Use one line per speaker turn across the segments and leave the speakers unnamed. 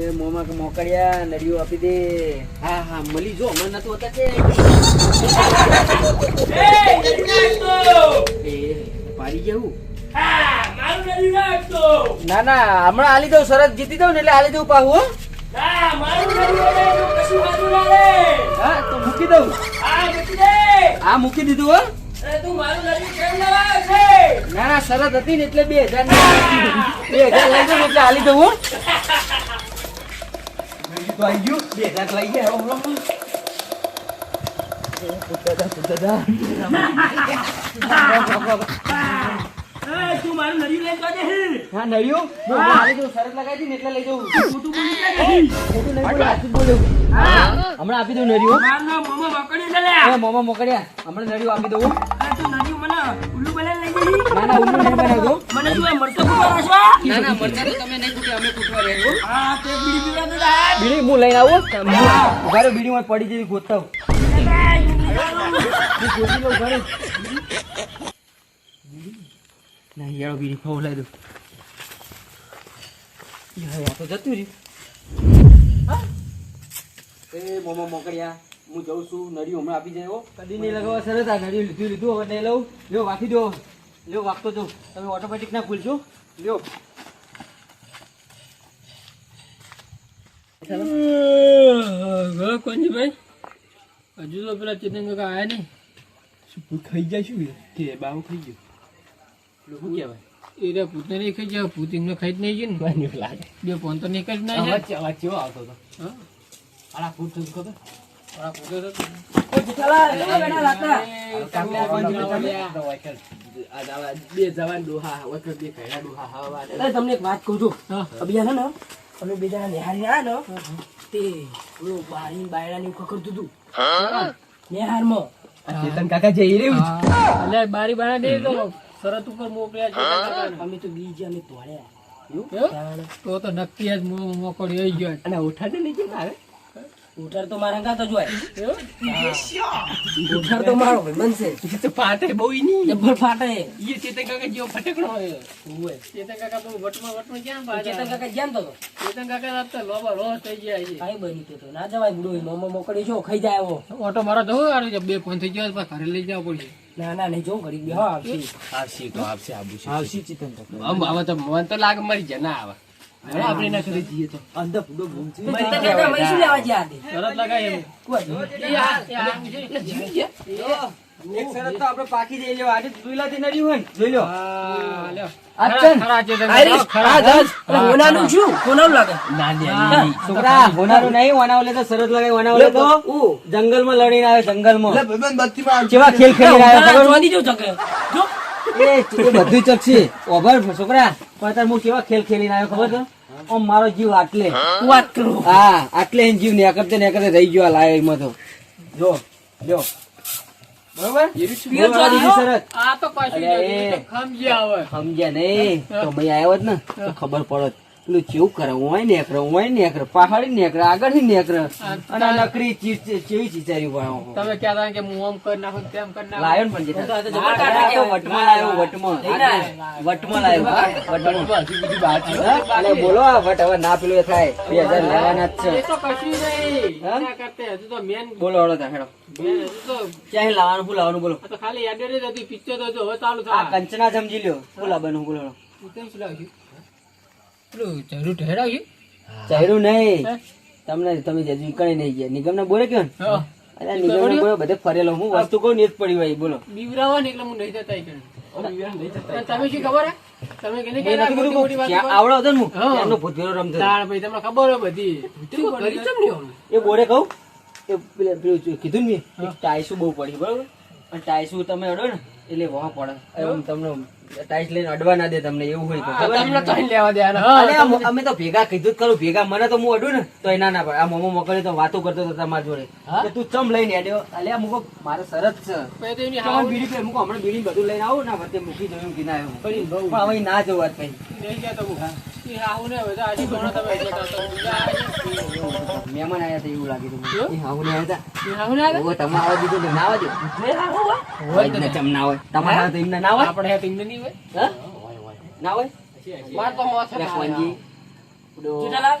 એ મોમાં કે મોકળ્યા નડિયું આપી દે. હા હા મળી જો મને નતું હોતા કે પાડી જવું. ના ના હમણાં આલી દઉં, શરત જીતી દઉં ને એટલે આલી દઉં પાહું. દઉં.
આ મૂકી દે.
આ મૂકી દીધું હો.
અરે તું મારું નદી કેમ લાવ્યો છે?
ના ના શરત હતી ને એટલે 2000 લઈ દઉં એટલે હાલી દઉં હો. તો આવી ગયું 2000 લઈ ગયા
તું મારું નદી લઈને તો દે.
હા નળિયું હાલી દઉં શરત લગાવી હતી ને એટલે લઈ જવું.
ખોટું બોલી જાય ને.
ખોટું નહીં બોલ્યું, સાચું જ બોલ્યું. હમણાં આપી દઉં નળિયું.
મારું નામ મોમો મકડી છે લે.
મોમાં મોકલ્યા હમણાં નળિયું આપી દઉં.
અરે તું નદી મને ઉલ્લુ બનાવીને લઈ જઈ.
ના ના ઉલ્લુ નહીં બનાવજો.
મને શું આ મરચો કુટવાનો છો?
ના ના મરચા તો તમે નહીં કૂટે, અમે કૂટવા રહ્યા.
હા તે બીડી પીવા તો જા.
બીડી હું લઈને આવું. ઉભા રહો, બીડી માં પડી જેવી ગોતતા હું. ગોતી લઉં ઘરે. ના યાર બીડી ખાવ લઈ દઉં. યાર આ તો જતું રહ્યું. હા? એ મોમો મોકળ્યા હું જઉં છું. નળિયું હમણાં આપી જાય હો. કદી નહીં લગાવવા સરસ. આ નળિયું લીધું હવે નહીં લઉં. લ્યો વાંકી દો. લ્યો વાગતો જાઉં. તમે ઓટોમેટિક ના ખુલશો. લ્યો
કોંજીભાઈ હજુ તો પેલા ચેતન કાકા આયા નહીં.
શું ખાઈ જાય શું કે બાવું ખાઈ ગયું શું કહેવાય
એ રે ભૂતને નહીં ખાઈ જાય. ભૂત એમને ખાઈ જ નહીં ગયું ને.
લાગે
બે ફોન તો નહીં કરી ના
અવાજ કેવો આવતો હતો.
હા
આલા ફૂટ થયું ખબર
આ ભૂતો તો
બે જવાન ડોહા વખત બે કહેલા ડોહા હવા
તમને એક વાત કહું છું.
હા.
અભિયાન ને અમે બે જણા નિહાળી આવ્યા ને તે પેલું બારી બાયડા ને એવું કરતું હતું નિહારમાં.
ચેતન કાકા જઈ રહ્યું
અલ્યા બારી બારા દે તો શરત ઉપર મોકલ્યા છે કાકાને.
અમે તો બીજી અમે તોડ્યા.
એવું? તો નક્કી જ મોકળી આવી ગયો.
અને ઉઠાડે નહીં કેમ આવે
ઉઠાર તો મારા ગાતો જ હોય.
એવું?
ઉઠાર તો મારો ભાઈ બનશે.
પાટે બહુ નહીં
જબ્બર ફાટે.
એ ચેતન કાકા જેવો ફટેકડો હોય. ચેતન કાકા તો વટમાં ક્યાં પાડે?
ચેતન કાકા જાણતો હતો.
ચેતન કાકા આપતા લોબા રોહ થઈ ગયા છે.
કાંઈ બન્યું તો ના જવાય બુડો મોમો મોકળી છો ખાઈ જાય એવો.
ઓટો મારો તો આવે છે. બે ફોન થઈ ગયા ઘરે લઈ જવા પડશે.
ના ના નહીં જો ઘડી બે હા આવશે.
આવશે ચેતન કાકા
આમ આવે તો મન તો લાગે મરી જાય ના આવે. હવે આપણે ના કરી જઈએ તો
અંદર ફૂડો ઘૂમ છે
ચેતન કાકા અમે શું લેવા ગયા હતી?
શરત લગાય એમ.
કોઈ
જીવી ગયા.
એક શરત તો આપણે પાકી જઈ લ્યો આજે દુઈલાથી નડ્યું હોય ને જોઈ લો
હા, લ્યો.
અચ્છા.
ખરા ચેતન
આઈરિશ,
ખરા.
આ જજ. અરે હોનાનું શું? હોનાનું લાગે.
છોકરા હોનારું નહીં હોનાવલે તો શરત લગાવી હોનાવલે તો જંગલમાં લડીને આવે જંગલમાં કેવા ખેલ ખેલીને આવ્યો ખબર
જોવાની જો ચક્ર. જો
એ બધું ચકશે ઓભર છોકરા પણ તાર હું કેવા ખેલ ખેલીને આવ્યો ખબર છે આમ મારો જીવ આટલે
વાત કરો.
હા આટલે એને જીવ નેકરતે રહી ગયો આ લાયમાં તો જો જો બરોબર
પીઓ ચોરી
બીજી શરત
આ તો પાછું
અરે,
જતું. તો સમજ્યા હવે.
સમજ્યા નહીં તો ભાઈ આવ્યો જ ને તો ખબર પડત પેલું કેવું કરે ઓય નેકર પહાડી નેકર આગળ થી નેકર અને આ નકરી ચેવી ચીચારી
તમે કહેતા હતા કે હું આમ કરી નાખું તેમ કરી નાખું.
લાયો ને પણ
તો આ તો
જેઠા.
જબર કાઢા
આ તો
કહેવાય.
વટમાં લાયો વટમાં લાયો અલે બોલો આ વટ હવે ના પેલું એ થાય 2000 લેવાના જ
એ
છે
તો કશું નહીં.
હા?
એના કરતા હજુ તો મેન
બોલો હળો તા હેડો
હજુ તો
ક્યાં લાવવાનું શું લાવવાનું બોલો
આ તો ખાલી યાદ જ હતી. પિક્ચર તો હજુ હવે ચાલુ
આ
થાય.
કંચના સમજી લ્યો શું લાવવાનું બોલો હળો
કેમ શું લાવ્યું? પેલું જરૂર ઠેરાવ્યું?
ચહેરું નહીં
હે?
તમને તમે જે નીકળી નહીં ગયા નિગમ ને બોલે કયો ને
હા.
અરે નિગમ ને બોલો બધે ફરેલો હું વસ્તુ કહું ને જ પડી હોય બોલો
બીવરાવો ને એટલે હું નહીં જતા ઈ કણે. અને તમે શું ખબર હે? તમે કે નહીં
મેં
કહેતા
નથી
મોટી મોટી
કીધું
વાતો કરો?
આવડો હતો ને હું
હા.
ત્યારનો ભૂત ભેરો રમતો હતો.
તાણ ભાઈ તમને ખબર હોય બધી. શું કરી ચમ નહીં આવું?
એ બોલે કહું એ પેલું કીધું ને મેં ટાઈસુ બહુ પડી બરોબર અને ટાઈસુ તમે અડો ને એટલે વહા પડે એમ તમને ટાઈસ લઈને અડવા ના દે તમને એવું હોય તો ખબર?
તમને તો અહીં લેવા દે.
અરે અમે તો ભેગા કીધું જ કરું ભેગા મને તો હું અડું ને તો એના ના પડે આ મોમો મોકલે તો વાતો કરતો હતો તમારા જોડે
હા?
કે તું ચમ લઈને અડ્યો અલ્યા મુકો મારે શરત છે
પછી તો એની
ચમ
હાવ
બીડી પે મુકો હમણાં બીડી બધું લઈને આવું ને વચ્ચે મૂકી દઉં કે ના આવ્યું
કરીને બહુ.
પણ હવે ના જવું વાત કઈ
નહીં ગયા તો હું. એ હાવ ને હવે તો આજે ઘણો તમે જતા તો ઊંઘા આવી.
મહેમાન આવ્યા હતા એવું લાગ્યું હતું
એવું?
એ હાવું ને આવ્યા
એ હાવ ને આવે?
હતા તમે આવવા દીધું તો ના આવજો હોય જ ને ચમ ના હોય તમારે આવે તો એમને ના હોય
આપણે હેત એમને નહીં હોય.
હા? ના હોય
માર તો મોથે
અરે
ના
ખોનજી,
આવે.
ઉડો.
જેઠાલાલ,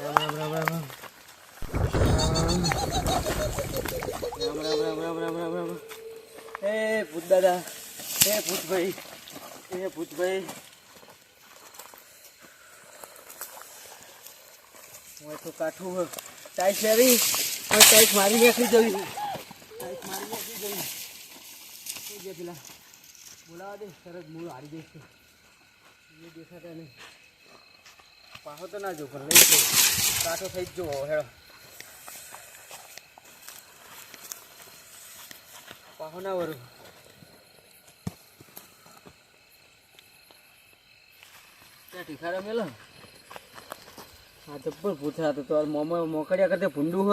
રામ રામ રામ રામ રામ. એ ભૂત દાદા, એ ભૂતભાઈ, એ ભૂતભાઈ, હું તો કાઠું ટાઈસ લેવી, ટાઈસ મારી નાખી જવી, ટાઈસ મારી નાખી જવી. શું છે પેલા બોલાવા દે, સરસ મૂળ હારી દઈશ તો એ દેખાતા નહીં. પાહો તો ના જો પણ લઈ જ કાઠો થઈ જ જુઓ હેડો. પાહો ના વરું ત્યાં ઠીકારા મેલો. હા જબ્બર પૂછા તો મોકળ્યા કરતે ભૂંડું હ.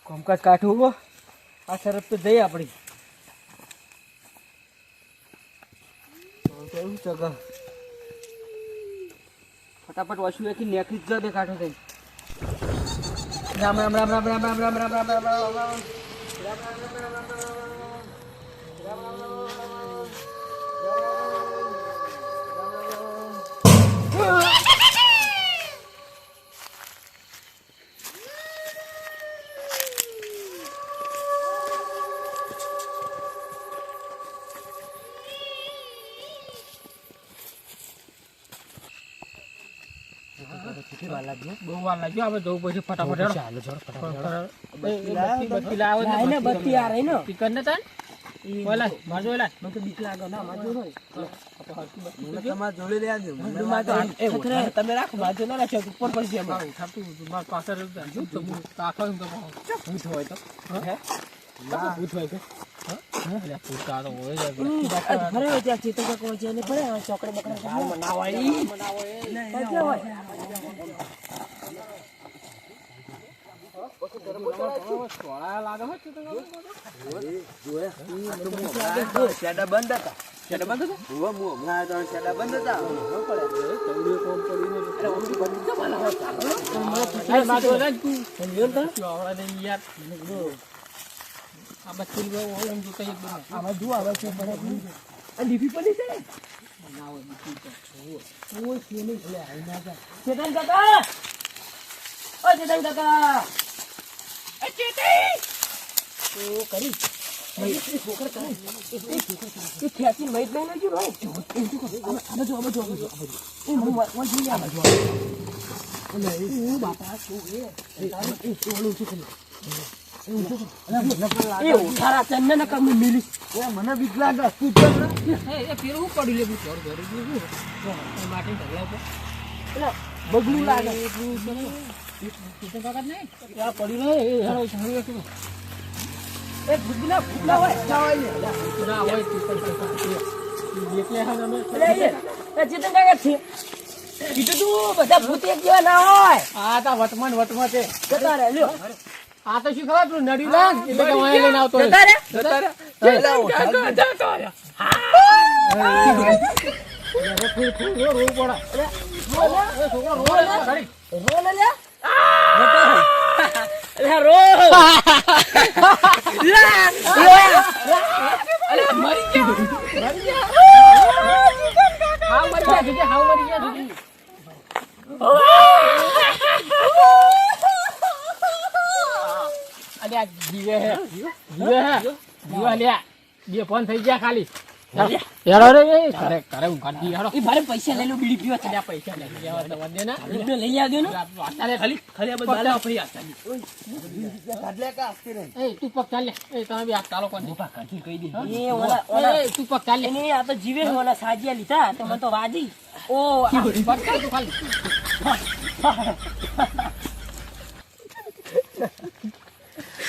કામકાજ કાઠું હો આ શરત તો જઈ આપણી કેવું છે કે ફટાફટ વસુ એથી નેકરી જ દે કાઠો થઈ રામ રામ રામ રામ રામ રામ રામ રામ રામ રામ રામ રામ
બહુ વાર લાગ્યો આપણે જવું પડશે ફટાફટ બત્તી લાવો
લાઈને બત્તી આ રહી ને
ટીકર ને તાન બોલા મારજો એલા
મને તો બીક લાગે ના માજો હોય
તમારે જોડે લે આવજો
તમે રાખો માજો ના રાખો ઉપર પડશે એમાં
માર પાછળ જો તો હું કાખો તો ભૂત હોય તો હે ભૂત હોય કે અલ્યા પૂરતા તો હોય જાય
ભરે હોય ત્યાં ચેતો કે કોઈ છે ને ભરે ચોકડે બકડે મનાવાળી
શેડા બંધ હતા શેડા બંધ હતા હું હમણાં આવ્યો તો શેડા બંધ હતા
ચેતન કાકા ઓ ચેતન કાકા એ ચેતી ઓ કરી એ ખેતી મૈત નહીં નથી ભાઈ આમાં જો એ હું જોઈ આમાં જો ઓ બાપા શું એ સોળું છે એ ઉઠારા ચન્ને ન કમ મિલી
એ મને બીક લાગે તું
એ પેલું પડી લેવું ચોર ઘરે ગયું માટે ઢગલા પર
એટલે બગલું લાગે
ચેતન કાકા નહીં આ પડી રહે એ હેરો સારું હતું
એ ભૂગલા હોય
ના હોય ચેતન કાકા એટલે હા અમે
એ ચેતન કાકા છે કીધું તું બધા ભૂત એક જેવા ના હોય
આ તા વટમાં તે
જતા રહે લ્યો
આ તો શું ખબર તું નડી લાગ એટલે કે વાય લઈને આવતો
જતા રહે
ફોન થઈ ગયા ખાલી યારો રે કરે કરે હું કાઢી યારો
એ ભારે પૈસા લઈ લો બીડી પીવા
આ પૈસા લઈ ગયા તો વધે ના
લઈ લઈ આવજો ને
અત્યારે ખાલી
ખાલી આ બધા ફરી આવતા
કાઢલે કા આસ્તી રે
એ તું પગ ચાલ લે એ તમે બી આ ચાલો કોણ
મોટા કાઢી કહી દે એ ઓલા
એ તું પગ ચાલ લે
એને આ તો જીવે ઓલા સાજિયા લીધા તો મને તો વાજી ઓ
પગ ચાલ તું ખાલી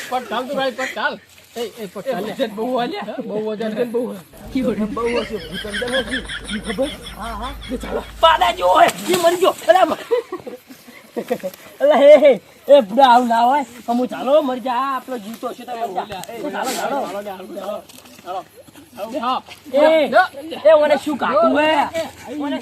પગ ચાલ તું ભાઈ પગ ચાલ એ પગ ચાલ લે બહુ વાલ્યા બહુ વજન કે બહુ
બહુ હશે ભૂતંદર હતી
ખબર હા હા ચાલો પાડા જો હોય એ મરી ગયો અલા અલા હે એ બુડા આવ ના હોય અમુ ચાલો મરી જા આપણો જીવ તો છે તો મરી જા ચાલો
હા
એ ઓને શું કાકું હે ઓને